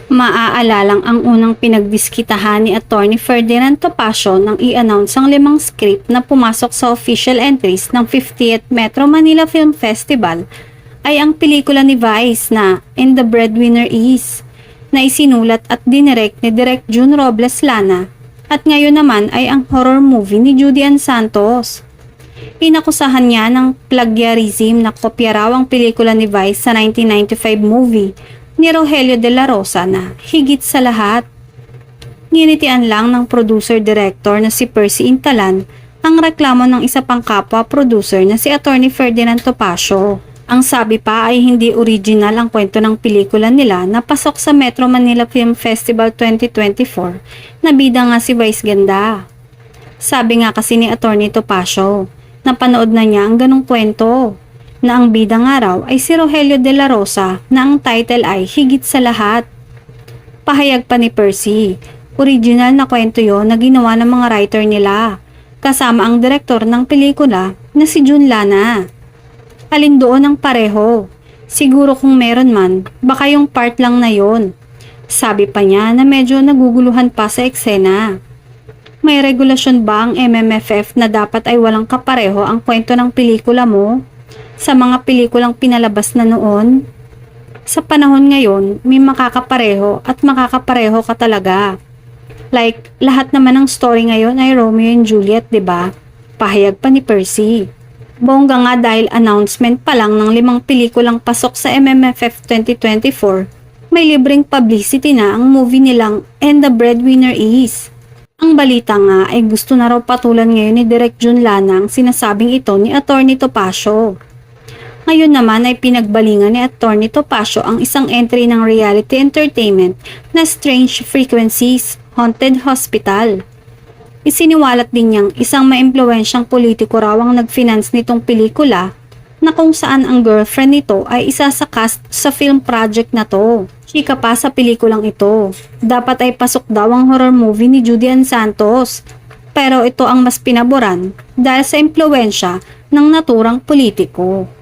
Maaalalang ang unang pinagdiskitahan ni Attorney Ferdinand Topacio nang i-announce ang 5 script na pumasok sa official entries ng 50th Metro Manila Film Festival ay ang pelikula ni Vice na And the Breadwinner Is, na isinulat at dinirect ni Direk June Robles Lana, at ngayon naman ay ang horror movie ni Judy Ann Santos. Inakusahan niya ng plagiarism na kopya raw ang pelikula ni Vice sa 1995 movie ni Rogelio de la Rosa na higit sa lahat. Nginitian lang ng producer-director na si Percy Intalan ang reklamo ng isa pang kapwa-producer na si Attorney Ferdinand Topacio. Ang sabi pa ay hindi original ang kwento ng pelikula nila na pasok sa Metro Manila Film Festival 2024 na bida nga si Vice Ganda. Sabi nga kasi ni Attorney Topacio, napanood na niya ang ganong kwento, na ang bida nga raw ay si Rogelio de la Rosa na ang title ay Higit sa Lahat. Pahayag pa ni Percy, original na kwento yon na ginawa ng mga writer nila, kasama ang direktor ng pelikula na si June Lana. Alin doon ang pareho? Siguro kung meron man, baka yung part lang na yon. Sabi pa niya na medyo naguguluhan pa sa eksena. May regulasyon ba ang MMFF na dapat ay walang kapareho ang kwento ng pelikula mo sa mga pelikulang pinalabas na noon? Sa panahon ngayon, may makakapareho at makakapareho ka talaga. Like, lahat naman ng story ngayon ay Romeo and Juliet, 'di ba? Pahayag pa ni Percy. Bongga nga dahil announcement pa lang ng 5 pelikulang pasok sa MMFF 2024, may libreng publicity na ang movie nilang And the Breadwinner Is. Ang balita nga ay gusto na raw patulan ngayon ni Direk June Lana ang sinasabing ito ni Attorney Topacio. Ngayon naman ay pinagbalingan ni Attorney Topacio ang isang entry ng reality entertainment na Strange Frequencies, Haunted Hospital. Isiniwalat din niyang isang maimpluwensyang politiko raw ang nag-finance nitong pelikula na kung saan ang girlfriend nito ay isa sa cast sa film project na to. Chika pa sa pelikulang ito. Dapat ay pasok daw ang horror movie ni Judy Ann Santos, pero ito ang mas pinaboran dahil sa impluwensya ng naturang politiko.